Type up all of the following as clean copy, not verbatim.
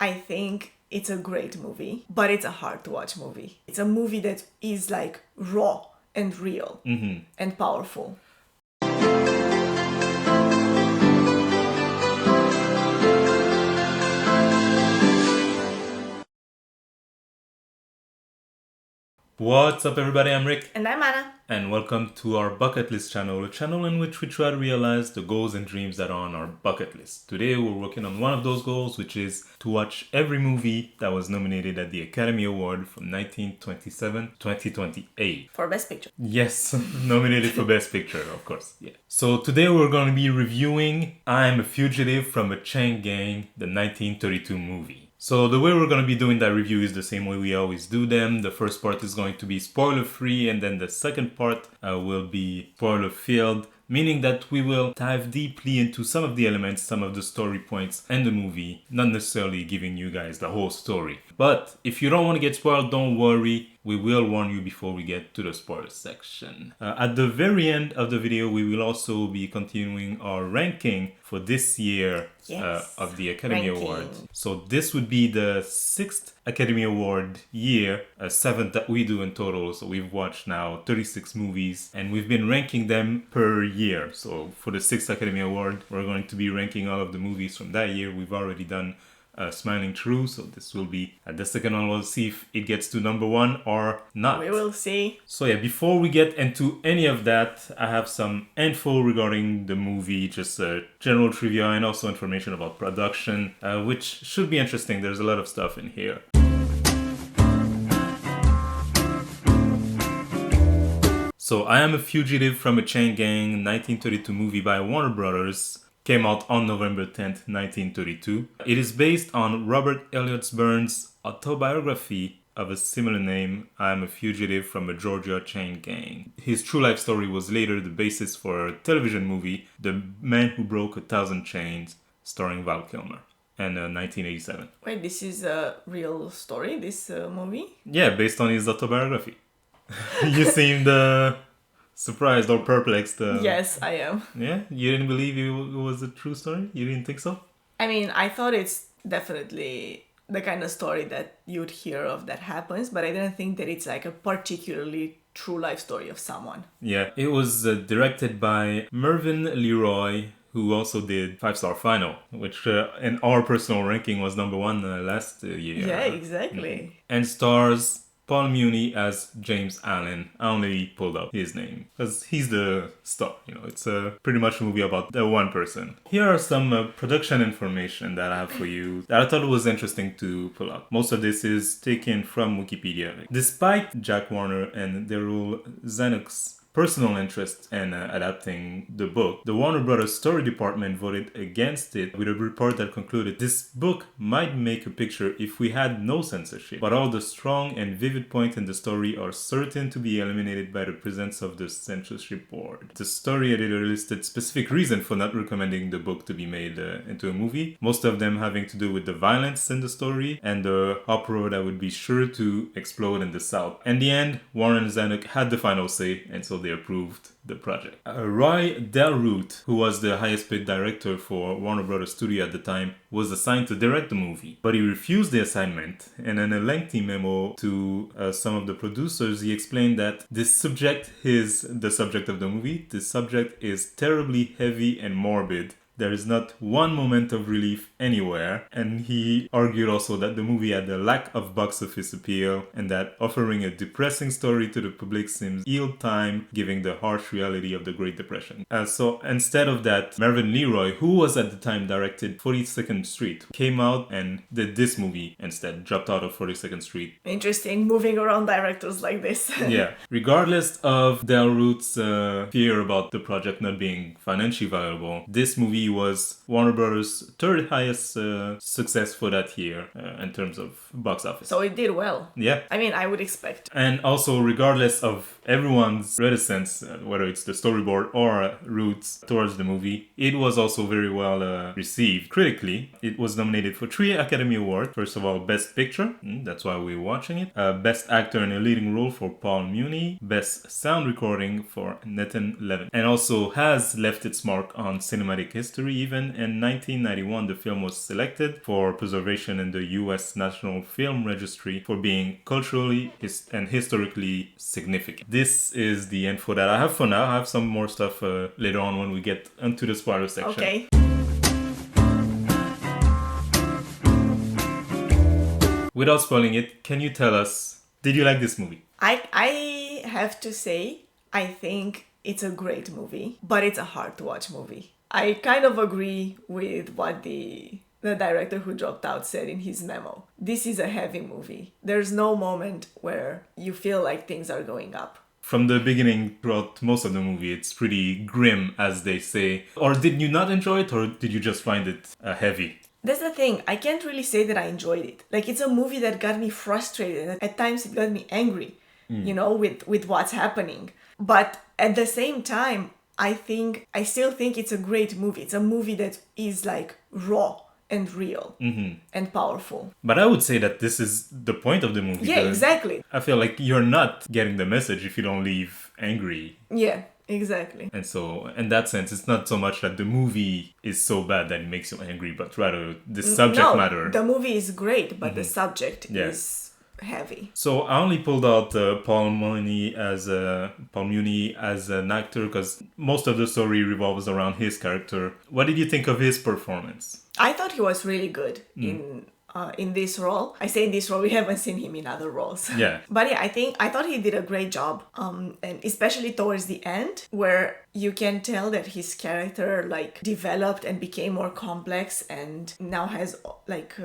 I think it's a great movie, but it's a hard to watch movie. It's a movie that is like raw and real and powerful. What's up everybody, I'm Rick. And I'm Anna. And welcome to our bucket list channel, a channel in which we try to realize the goals and dreams that are on our bucket list. Today we're working on one of those goals, which is to watch every movie that was nominated at the Academy Award from 1927 to 2028. For Best Picture. Yes, nominated for Best Picture, of course. Yeah. So today we're going to be reviewing I'm a Fugitive from a Chain Gang, the 1932 movie. So the way we're going to be doing that review is the same way we always do them. The first part is going to be spoiler-free, and then the second part will be spoiler-filled, meaning that we will dive deeply into some of the elements, some of the story points and the movie, not necessarily giving you guys the whole story. But if you don't want to get spoiled, don't worry. We will warn you before we get to the spoiler section. At the very end of the video, we will also be continuing our ranking for this year of the Academy Award. So this would be the 6th Academy Award year, 7th that we do in total. So we've watched now 36 movies and we've been ranking them per year. So for the 6th Academy Award, we're going to be ranking all of the movies from that year. We've already done Smiling True, so this will be the second one. We'll see if it gets to number one or not. We will see. So yeah, before we get into any of that, I have some info regarding the movie, just general trivia and also information about production, which should be interesting. There's a lot of stuff in here. So I Am a Fugitive from a Chain Gang, 1932 movie by Warner Brothers. Came out on November 10th, 1932. It is based on Robert Elliott Burns' autobiography of a similar name, I Am a Fugitive from a Georgia Chain Gang. His true life story was later the basis for a television movie, The Man Who Broke 1,000 Chains, starring Val Kilmer, in 1987. Wait, this is a real story, this movie? Yeah, based on his autobiography. You seemed surprised or perplexed. Yes, I am. Yeah? You didn't believe it was a true story? You didn't think so? I mean, I thought it's definitely the kind of story that you'd hear of that happens, but I didn't think that it's like a particularly true life story of someone. Yeah, it was directed by Mervyn Leroy, who also did 5-Star Final, which in our personal ranking was number one last year. Yeah, exactly. And stars Paul Muni as James Allen. I only pulled up his name because he's the star. You know, it's pretty much a movie about the one person. Here are some production information that I have for you that I thought was interesting to pull up. Most of this is taken from Wikipedia. Despite Jack Warner and Daryl Zanuck's personal interest in adapting the book, the Warner Brothers story department voted against it with a report that concluded this book might make a picture if we had no censorship, but all the strong and vivid points in the story are certain to be eliminated by the presence of the censorship board. The story editor listed specific reasons for not recommending the book to be made into a movie, most of them having to do with the violence in the story and the uproar that would be sure to explode in the South. In the end, Warren and Zanuck had the final say, and so they approved the project. Roy Del Root, who was the highest paid director for Warner Brothers Studio at the time, was assigned to direct the movie, but he refused the assignment, and in a lengthy memo to some of the producers, he explained that this subject is the subject of the movie. This subject is terribly heavy and morbid. There is not one moment of relief anywhere, and he argued also that the movie had a lack of box office appeal and that offering a depressing story to the public seems ill-timed given the harsh reality of the Great Depression. So instead of that, Mervyn Leroy, who was at the time directed 42nd Street, came out and did this movie instead, dropped out of 42nd Street. Interesting, moving around directors like this. Yeah. Regardless of Del Root's fear about the project not being financially viable, this movie was Warner Brothers' third highest success for that year in terms of box office. So it did well. Yeah. I mean, I would expect. And also, regardless of everyone's reticence, whether it's the storyboard or Roots towards the movie, it was also very well received critically. It was nominated for 3 Academy Awards. First of all, Best Picture, that's why we're watching it. Best Actor in a Leading Role for Paul Muni. Best Sound Recording for Nathan Levin. And also has left its mark on cinematic history history even. In 1991, the film was selected for preservation in the US National Film Registry for being culturally and historically significant. This is the info that I have for now. I have some more stuff later on when we get into the spoiler section. Okay. Without spoiling it, can you tell us, did you like this movie? I have to say, I think it's a great movie, but it's a hard to watch movie. I kind of agree with what the director who dropped out said in his memo. This is a heavy movie. There's no moment where you feel like things are going up. From the beginning, throughout most of the movie, it's pretty grim, as they say. Or did you not enjoy it, or did you just find it heavy? That's the thing. I can't really say that I enjoyed it. Like, it's a movie that got me frustrated. At times, it got me angry, with what's happening. But at the same time, I still think it's a great movie. It's a movie that is like raw and real and powerful. But I would say that this is the point of the movie. Yeah, exactly. I feel like you're not getting the message if you don't leave angry. Yeah, exactly. And so, in that sense, it's not so much that the movie is so bad that it makes you angry, but rather the subject matter. The movie is great, but the subject is heavy. So I only pulled out Paul Mooney as an actor because most of the story revolves around his character. What did you think of his performance? I thought he was really good in this role. I say in this role, we haven't seen him in other roles. Yeah. But yeah, I thought he did a great job. And especially towards the end, where you can tell that his character like developed and became more complex and now has like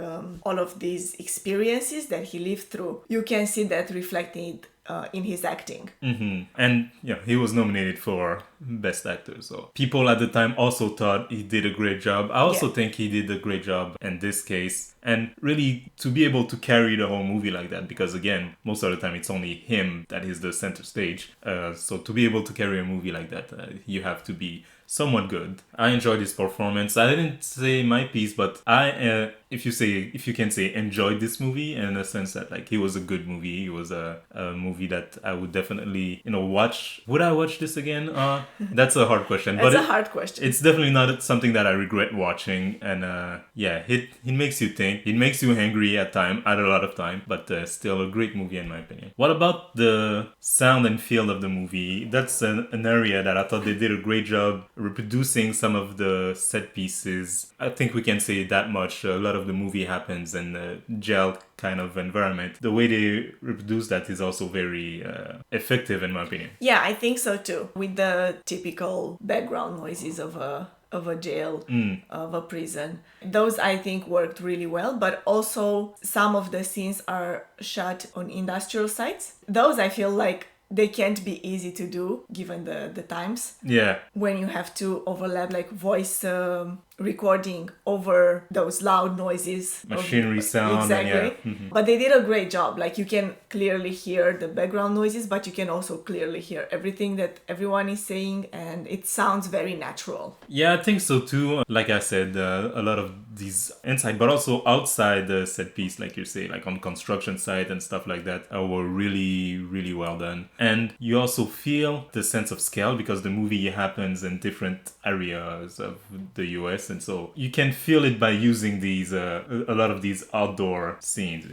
all of these experiences that he lived through. You can see that reflected in his acting. And yeah, he was nominated for Best Actor. So people at the time also thought he did a great job. I also think he did a great job in this case. And really to be able to carry the whole movie like that, because again, most of the time it's only him that is the center stage. So to be able to carry a movie like that, you have to be somewhat good. I enjoyed his performance. I didn't say my piece, but I, if you can say, enjoyed this movie in the sense that like it was a good movie. It was a movie that I would definitely, watch. Would I watch this again? That's a hard question. It's a hard question. It's definitely not something that I regret watching. And it makes you think. It makes you angry at a lot of time, but still a great movie in my opinion. What about the sound and feel of the movie? That's an area that I thought they did a great job reproducing some of the set pieces. I think we can say that much. A lot of the movie happens in a gel kind of environment. The way they reproduce that is also very effective in my opinion. Yeah, I think so too. With the typical background noises of a jail, of a prison. Those I think worked really well, but also some of the scenes are shot on industrial sites. Those I feel like they can't be easy to do given the times. Yeah. When you have to overlap like voice recording over those loud noises. Machinery sound. Exactly. But they did a great job. Like you can clearly hear the background noises, but you can also clearly hear everything that everyone is saying, and it sounds very natural. Yeah, I think so too. Like I said, a lot of these inside, but also outside the set piece, like you say, like on construction site and stuff like that, were really, really well done. And you also feel the sense of scale because the movie happens in different areas of the US. And so you can feel it by using these a lot of these outdoor scenes,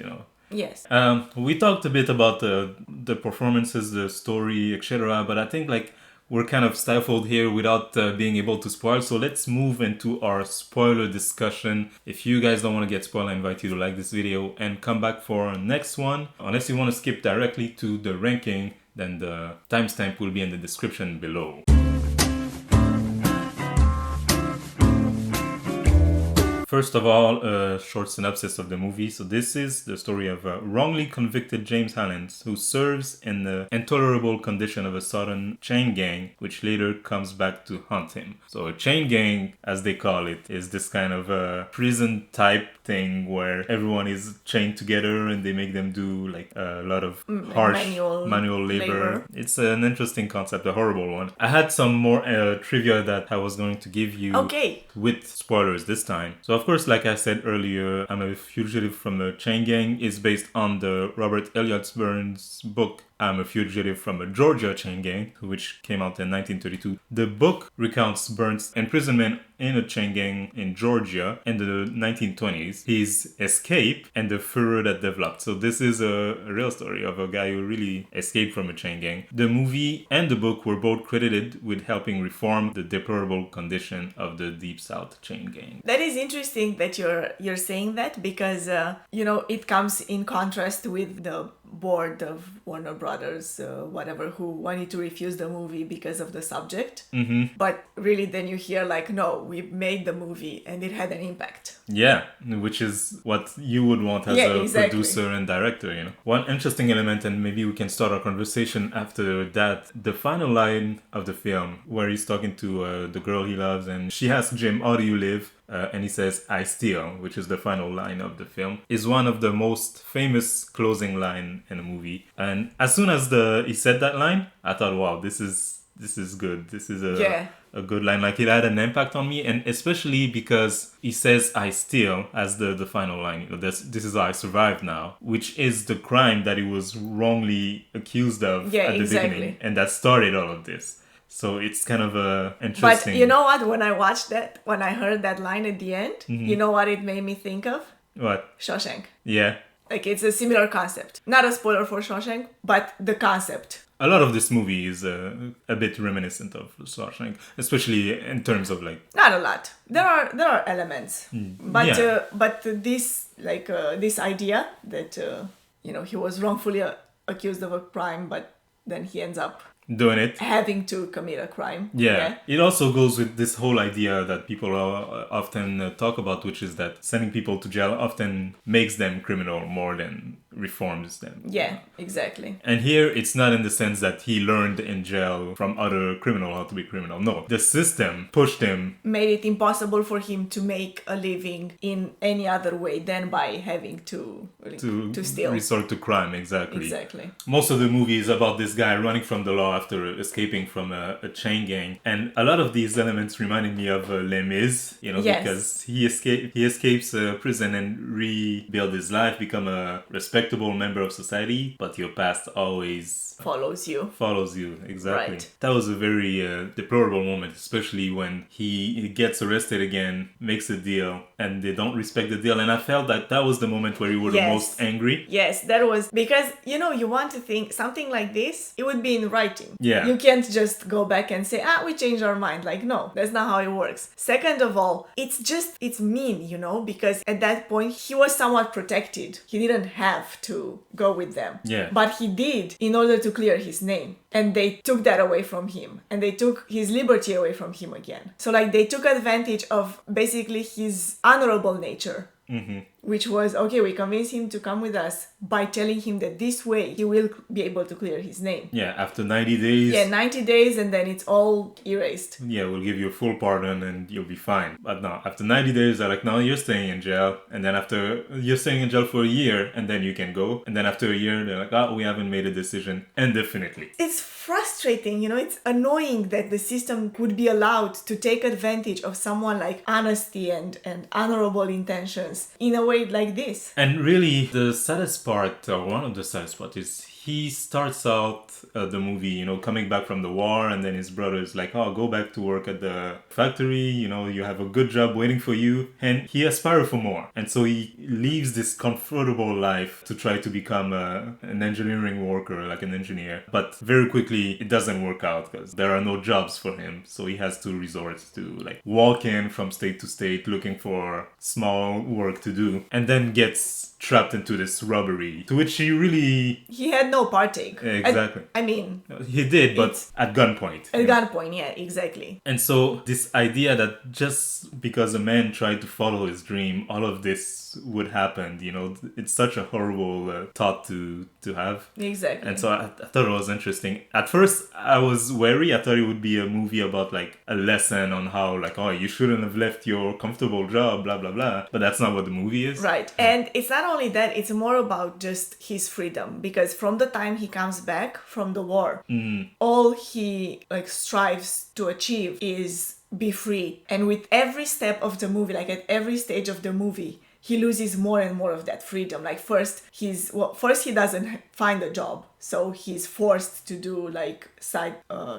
Yes. We talked a bit about the performances, the story, etc. But I think like we're kind of stifled here without being able to spoil. So let's move into our spoiler discussion. If you guys don't want to get spoiled, I invite you to like this video and come back for our next one. Unless you want to skip directly to the ranking, then the timestamp will be in the description below. First of all, a short synopsis of the movie. So this is the story of a wrongly convicted James Allen who serves in the intolerable condition of a southern chain gang, which later comes back to haunt him. So a chain gang, as they call it, is this kind of a prison type thing where everyone is chained together and they make them do like a lot of harsh manual labor. It's an interesting concept, a horrible one. I had some more trivia that I was going to give you with spoilers this time. So of course, like I said earlier, I'm a Fugitive from the Chain Gang is based on the Robert Elliott Burns book I'm a Fugitive from a Georgia Chain Gang, which came out in 1932. The book recounts Burns' imprisonment in a chain gang in Georgia in the 1920s, his escape, and the furor that developed. So this is a real story of a guy who really escaped from a chain gang. The movie and the book were both credited with helping reform the deplorable condition of the Deep South chain gang. That is interesting that you're saying that because it comes in contrast with the board of Warner Brothers, whatever, who wanted to refuse the movie because of the subject. Mm-hmm. But really, then you hear like, no, we made the movie and it had an impact. Yeah, which is what you would want as a exactly. producer and director, One interesting element, and maybe we can start our conversation after that, the final line of the film, where he's talking to the girl he loves, and she asks Jim, how do you live? And he says, I steal, which is the final line of the film, is one of the most famous closing line in a movie. And as soon as he said that line, I thought, wow, this is good. This is a good line. Like, it had an impact on me, and especially because he says, I steal, as the final line. This is how I survived now, which is the crime that he was wrongly accused of at the beginning. And that started all of this. So it's kind of interesting. But you know what? When I heard that line at the end, you know what it made me think of? What? Shawshank. Yeah. Like, it's a similar concept. Not a spoiler for Shawshank, but the concept. A lot of this movie is a bit reminiscent of Shawshank, especially in terms of like... Not a lot. There are elements. But this this idea that he was wrongfully accused of a crime, but then he ends up doing it, having to commit a crime. Yeah. It also goes with this whole idea that people often talk about, which is that sending people to jail often makes them criminal more than reforms them. Yeah, exactly. And here it's not in the sense that he learned in jail from other criminal how to be criminal. No, the system pushed him, made it impossible for him to make a living in any other way than by having to steal, resort to crime. Exactly. Most of the movie is about this guy running from the law after escaping from a chain gang, and a lot of these elements reminded me of Les Mis, because he escapes prison and rebuild his life, become a respectable member of society, but your past always follows you. Exactly. Right. That was a very deplorable moment, especially when he gets arrested again, makes a deal, and they don't respect the deal. And I felt that was the moment where you were the most angry. Yes, that was because you want to think something like this, it would be in writing. Yeah. You can't just go back and say, we changed our mind. Like, no, that's not how it works. Second of all, it's mean, because at that point he was somewhat protected. He didn't have to go with them. Yeah. But he did in order to clear his name. And they took that away from him. And they took his liberty away from him again. So they took advantage of basically his honorable nature. Mm-hmm. Which was, okay, we convinced him to come with us by telling him that this way he will be able to clear his name. Yeah, after 90 days. Yeah, 90 days and then it's all erased. Yeah, we'll give you a full pardon and you'll be fine. But no, after 90 days, they're like, no, you're staying in jail. And then after, you're staying in jail for a year and then you can go. And then after a year, they're like, we haven't made a decision indefinitely. It's frustrating, it's annoying that the system would be allowed to take advantage of someone like honesty and honorable intentions in a way like this. And really, the saddest part, or one of the saddest parts, is he starts out the movie, coming back from the war, and then his brother is like, go back to work at the factory, you have a good job waiting for you, and he aspires for more. And so he leaves this comfortable life to try to become an engineering worker, like an engineer. But very quickly, it doesn't work out because there are no jobs for him. So he has to resort to walk in from state to state looking for small work to do, and then gets trapped into this robbery, to which he had no partake. Exactly. I mean, he did, but at gunpoint. At gunpoint, yeah, exactly. And so this idea that just because a man tried to follow his dream, all of this would happen, it's such a horrible thought to have. Exactly. And so I thought it was interesting. At first, I was wary. I thought it would be a movie about a lesson on how you shouldn't have left your comfortable job, blah, blah, blah. But that's not what the movie is. Right. And it's not only that, it's more about just his freedom. Because from the time he comes back from the war, all he strives to achieve is be free. And with every step of the movie, at every stage of the movie, he loses more and more of that freedom. Like first he doesn't find a job, so he's forced to do like side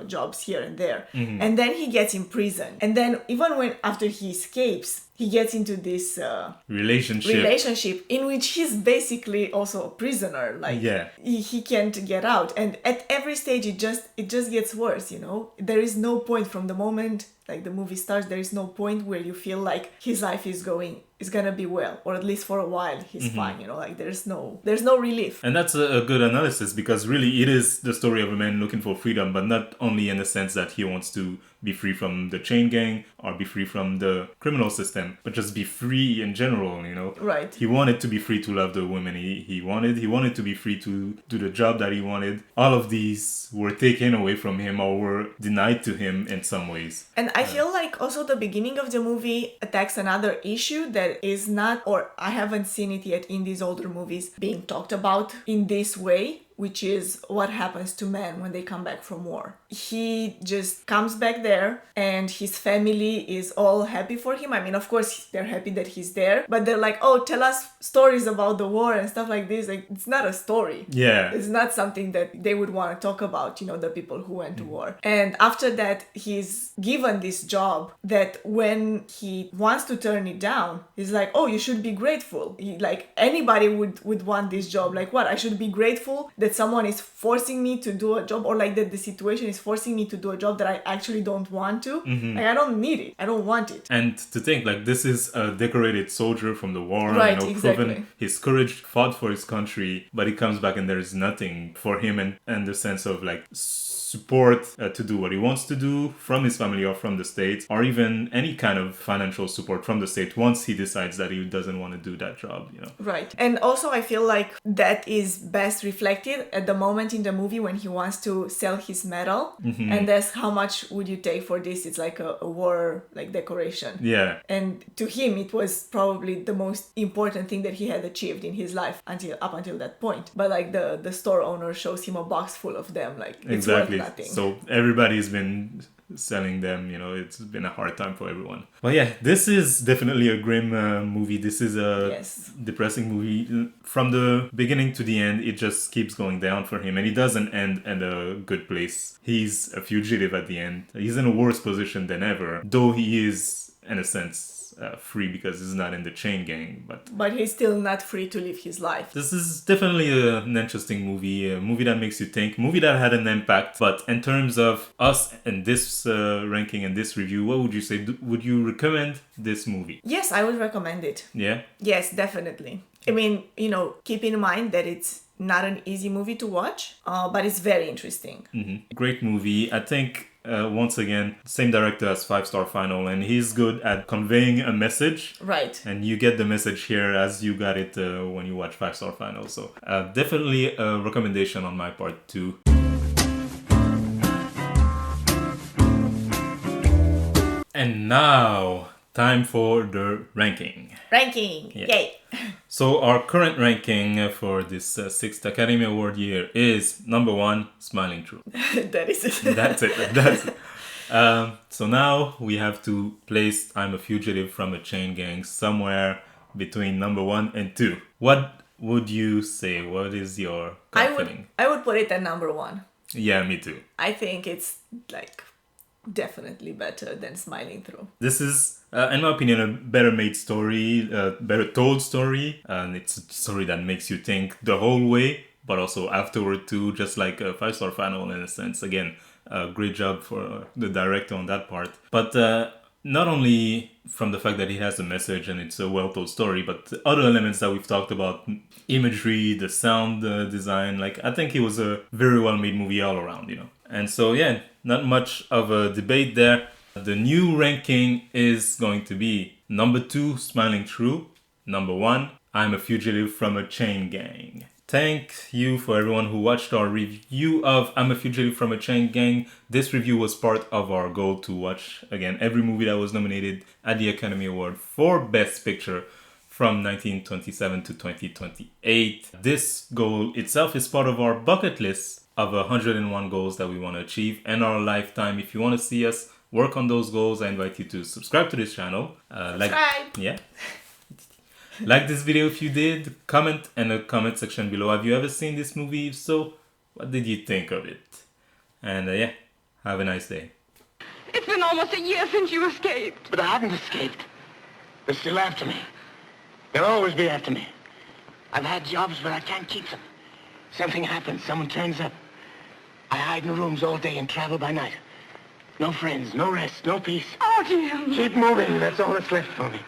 jobs here and there, and then he gets in prison, and then even when after he escapes, he gets into this relationship in which he's basically also a prisoner. Like he can't get out, and at every stage it just gets worse. You know, there is no point from the moment like the movie starts. There is no point where you feel like his life is gonna be well, or at least for a while he's fine. You know, like there's no relief. And that's a good analysis, because really it is the story of a man looking for freedom, but not only in the sense that he wants to be free from the chain gang or be free from the criminal system, but just be free in general, you know. Right. He wanted to be free to love the women he wanted to be free to do the job that he wanted. All of these were taken away from him or were denied to him in some ways. And I feel like also the beginning of the movie attacks another issue that is not, or I haven't seen it yet in these older movies being talked about in this way, which is what happens to men when they come back from war. He just comes back there and his family is all happy for him. I mean, of course, they're happy that he's there, but they're like, oh, tell us stories about the war and stuff like this. Like, it's not a story. Yeah. It's not something that they would want to talk about, you know, the people who went to war. And after that, he's given this job that when he wants to turn it down, he's like, oh, you should be grateful. Like, anybody would want this job. Like, what? I should be grateful that someone is forcing me to do a job, or like that the situation is forcing me to do a job that I actually don't want to. Like, I don't need it. I don't want it. And to think, like, this is a decorated soldier from the war, right, you know, exactly. proven his courage, fought for his country, but he comes back and there's nothing for him, and the sense of like support to do what he wants to do from his family or from the state, or even any kind of financial support from the state once he decides that he doesn't want to do that job, you know. Right. And also I feel like that is best reflected at the moment in the movie when he wants to sell his medal, and that's how much would you take for this. It's like a war like decoration. Yeah. And to him it was probably the most important thing that he had achieved in his life up until that point. But like the store owner shows him a box full of them, like it's worth nothing. So everybody's been selling them, you know. It's been a hard time for everyone. But yeah, this is definitely a grim movie. This is a depressing movie. From the beginning to the end, it just keeps going down for him, and it doesn't end at a good place. He's a fugitive at the end. He's in a worse position than ever, though he is, in a sense, free because he's not in the chain gang, but he's still not free to live his life. This is definitely an interesting movie, a movie that makes you think, movie that had an impact. But in terms of us and this ranking and this review, what would you say? Would you recommend this movie? Yes, I would recommend it. Yeah? Yes, definitely. I mean, you know, keep in mind that it's not an easy movie to watch, but it's very interesting. Great movie. I think once again, same director as 5-Star Final, and he's good at conveying a message. Right. And you get the message here as you got it when you watch 5-Star Final. So definitely a recommendation on my part too. And now, time for the ranking. Yay! So our current ranking for this 6th Academy Award year is number 1, Smiling Through. That is it. That's it. So now we have to place I'm a Fugitive from a Chain Gang somewhere between number 1 and 2. What would you say? What is your feeling? I would put it at number 1. Yeah, me too. I think it's like definitely better than Smiling Through. This is, in my opinion, a better made story, better told story, and it's a story that makes you think the whole way, but also afterward too, just like a 5-Star Final in a sense. Again, great job for the director on that part. But not only from the fact that he has a message and it's a well-told story, but the other elements that we've talked about, imagery, the sound design, like I think it was a very well-made movie all around, you know. And so yeah, not much of a debate there. The new ranking is going to be number 2, Smiling Through. Number 1, I'm a Fugitive from a Chain Gang. Thank you for everyone who watched our review of I'm a Fugitive from a Chain Gang. This review was part of our goal to watch, again, every movie that was nominated at the Academy Award for Best Picture from 1927 to 2028. This goal itself is part of our bucket list of 101 goals that we want to achieve in our lifetime. If you want to see us work on those goals, I invite you to subscribe to this channel. Subscribe! Yeah. Like this video if you did. Comment in the comment section below. Have you ever seen this movie? If so, what did you think of it? And yeah, have a nice day. It's been almost a year since you escaped. But I haven't escaped. They're still after me. They'll always be after me. I've had jobs, but I can't keep them. Something happens, someone turns up. I hide in rooms all day and travel by night. No friends, no rest, no peace. Oh, Jim. Keep moving, that's all that's left for me.